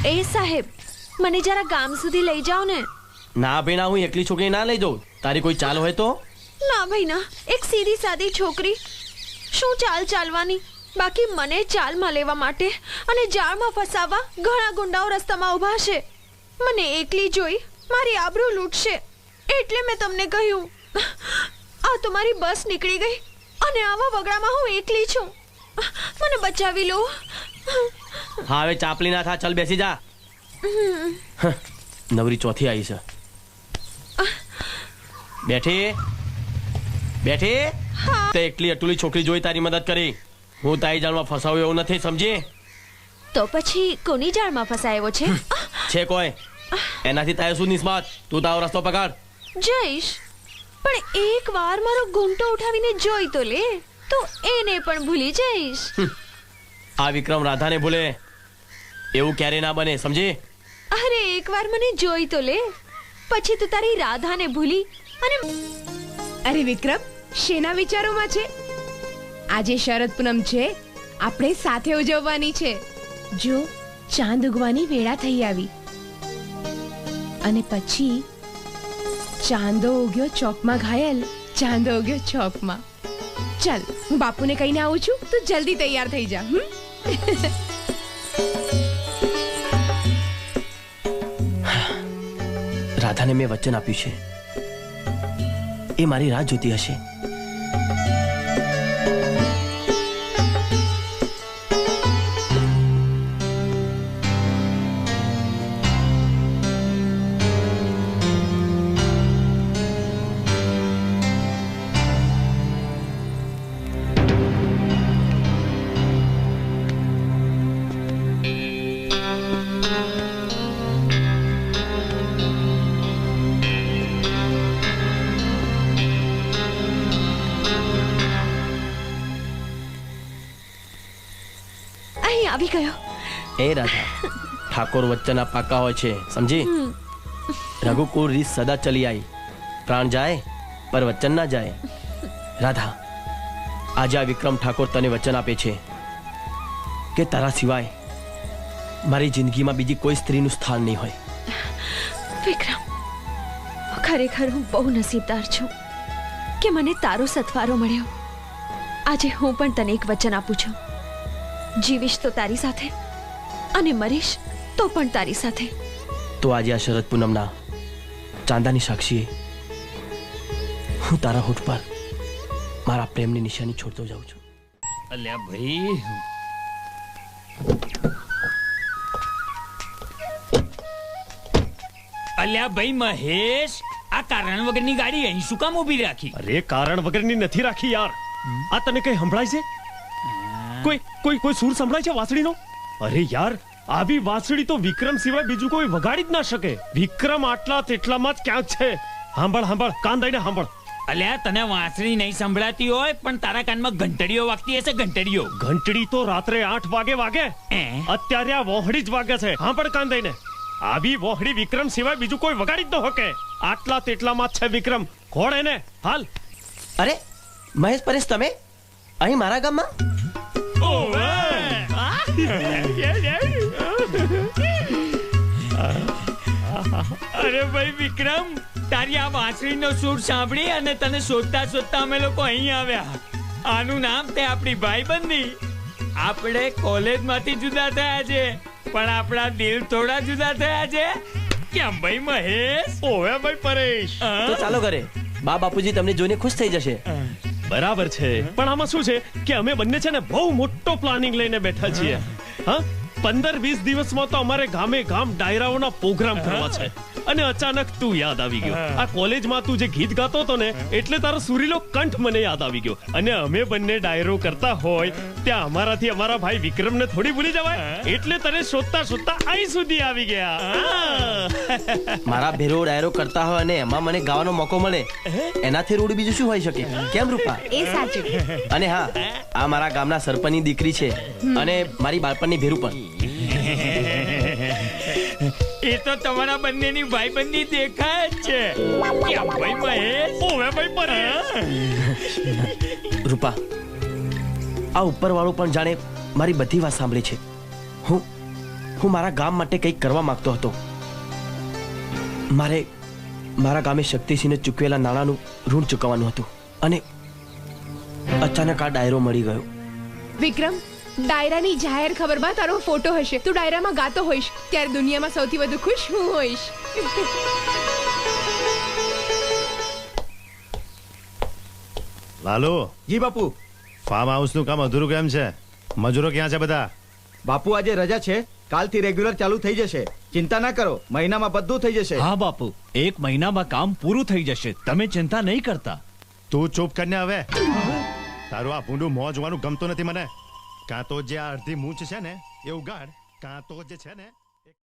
એ સાહેબ, મને જરા ગામ સુધી લઈ જાઓ ને. ના ભાઈ ના, હું એકલી છોકરી ના લઈ જાઉં. તારી કોઈ ચાલ હોય તો? ના ભાઈ ના, એક સીધી સાદી છોકરી શું ચાલ ચાલવાની. બાકી મને ચાલમાં લેવા માટે અને જાળમાં ફસાવવા ઘણા ગુંડાઓ રસ્તામાં ઊભા છે. મને એકલી જોઈ મારી આબરૂ લૂંટશે, એટલે મેં તમને કહ્યું. આ તો મારી બસ નીકળી ગઈ અને આવા વગડામાં હું એકલી છું. મને બચાવી લો. હા, હવે ચાપલી ના થા, ચાલ બેસી જા. નવરી ચોથી આવી છે. બેઠી બેઠી. તે એકલી અટુલી છોકરી જોઈ તારી મદદ કરી. હું તારી જાળમાં ફસાવું એવું નથી, સમજી? તો પછી કોની જાળમાં ફસાયો છે? છે કોઈ? એનાથી તારે શું નિસ્બત? તું તારો રસ્તો પકડ. જઈશ, પણ એક વાર મારો ઘૂંટો ઉઠાવીને જોઈ તો લે, તો એને પણ ભૂલી જઈશ. આ વિક્રમ રાધાને ભૂલે એવું ક્યારે ના બને, સમજી? અરે એકવાર મને જોઈ તો લે, પછી તું તારી રાધાને ભૂલી અને... અરે વિક્રમ, શેના વિચારોમાં છે? આજે શરદ પૂનમ છે, આપણે સાથે ઉજવવાની છે. જો ચાંદ ઉગવાની વેળા થઈ આવી અને પછી ચાંદો ઉગ્યો ચોકમાં ઘાયલ, ચાંદો ઉગ્યો ચોકમાં. ચાલ, હું બાપુને કહીને આવું છું, તું જલ્દી તૈયાર થઈ જા. રાધાને મેં વચન આપ્યું છે, એ મારી રાહ જોતી હશે. આવી ગયો. એ રાધા, ઠાકોર વચ્ચેના પાકા હોય છે, સમજી? રઘુકુળ રીત સદા ચલી આવી. પ્રાણ જાય પર વચન ના જાય. રાધા, આજે આ વિક્રમ ઠાકોર તને વચન આપે છે કે તારા સિવાય મારી જિંદગીમાં બીજી કોઈ સ્ત્રીનું સ્થાન નહીં હોય. વિક્રમ, ખરેખર હું બહુ નસીબદાર છું કે મને તારો સથવારો મળ્યો. આજે હું પણ તને એક વચન આપું છું. જીવીશ તો તારી સાથે અને મરીશ તો પણ તારી સાથે. તો આજે આ શરદ પૂનમના ચાંદાની સાક્ષીએ હું તારા હોઠ પર મારા પ્રેમની નિશાની છોડતો જાઉં છું. અલ્યા ભાઈ, અલ્યા ભાઈ મહેશ, આ કારણ વગરની ગાડી અહીં શું કામ ઊભી રાખી? અરે કારણ વગરની નથી રાખી યાર. આ તને કઈ સંભળાય છે? કોઈ સુર સંભળાય છે વાંસળીનો? અરે યાર, આવી વાંસળી તો વિક્રમ સિવાય બીજું કોઈ વગાડી જ ના શકે. વિક્રમ આટલા તેટલામાં જ ક્યાંક છે. સાંભળ, કાન દઈને સાંભળ. અલ્યા, તને વાંસળી નહીં સંભળાતી હોય પણ તારા કાનમાં ઘંટડીઓ વાગતી હશે. ઘંટડી તો રાત્રે 8 વાગે વાગે. અત્યારે આ વોહડી જ વાગે છે. સાંભળ કાન દઈને. આવી વોહડી વિક્રમ સિવાય બીજું કોઈ વગાડી જ ન શકે. આટલા તેટલામાં જ છે વિક્રમ. ખોળ એને હાલ. અરે મહેશ, પરેશ, તમે અહીં મારા ગામમાં? અરે ભાઈ વિક્રમ, તારી આ વાંસળીનો સૂર સાંભળી અને તને શોધતા શોધતા અમે લોકો અહીં આવ્યા. આનું નામ તે આપણી ભાઈબંધી. આપણે કોલેજમાંથી જુદા થયા છે પણ આપણા દિલ થોડા જુદા થયા છે. કેમ ભાઈ મહેશ? ઓવે ભાઈ પરેશ. તો ચાલો ઘરે. બા બાપુજી તમને જોઈને ખુશ થઈ જશે. બરાબર છે, પણ આમાં શું છે કે અમે બંને છે ને બહુ મોટો પ્લાનિંગ લઈને બેઠા છીએ. હા, 15-20 દિવસમાં તો અમારે ગામે ગામ ડાયરાઓના પ્રોગ્રામ કરવા છે. અને અચાનક તું યાદ આવી ગયો. આ કોલેજમાં તું જે ગીત ગાતો હતો ને, એટલે તારો સુરીલો કંઠ મને યાદ આવી ગયો. અને અમે બંને ડાયરો કરતા હોય ત્યાં અમારાથી અમારા ભાઈ વિક્રમને થોડી ભૂલી જવાય. એટલે તને શોધતા શોધતા અહીં સુધી આવી ગયા. મારા ભેરો ડાયરો કરતા હોય અને એમાં મને ગાવાનો મોકો મળે, એનાથી રૂડ બીજું શું હોઈ શકે? કેમ રૂપા? એ સાચું. અને હા, આ મારા ગામના સરપંચની દીકરી છે અને મારી બાળપણની ભેરું પણ. એ તો તમારા બંનેની ભાઈબંધી દેખાય જ છે. કેમ ભાઈ મહેશ? ઓવે ભાઈ પરેશ. રૂપા, આ ઉપરવાળું પણ જાણે મારી બધી વાત સાંભળે છે. હું હું મારા ગામ માટે કંઈક કરવા માંગતો હતો. મારે મારા ગામે શક્તિસિંહને ચૂકવેલા નાણાંનું ઋણ ચૂકવવાનું હતું અને અચાનક આ ડાયરો મળી ગયો. વિક્રમ, ડાયરાની જાહેર ખબરમાં તારો ફોટો હશે. તું ડાયરામાં ગાતો હોઈશ ત્યારે દુનિયામાં સૌથી વધુ ખુશ હું હોઈશ. લાલુ, જી બાપુ. ફાર્મ હાઉસ નું કામ અધૂરું કેમ છે? મજૂરો ક્યાં છે બધા? બાપુ આજે રજા છે, કાલથી રેગ્યુલર ચાલુ થઈ જશે. ચિંતા ના કરો, મહિનામાં બધું થઈ જશે. હા બાપુ, 1 મહિનામાં કામ પૂરું થઈ જશે. તમે ચિંતા નહીં કરતા. તું ચૂપ કરીને હવે. તારું આ ભૂંડું મોં જોવાનું ગમતું નથી મને. કાં તો જે આ અડધી મૂંછ છે ને એ ઉગાડ, કાં તો જે છે ને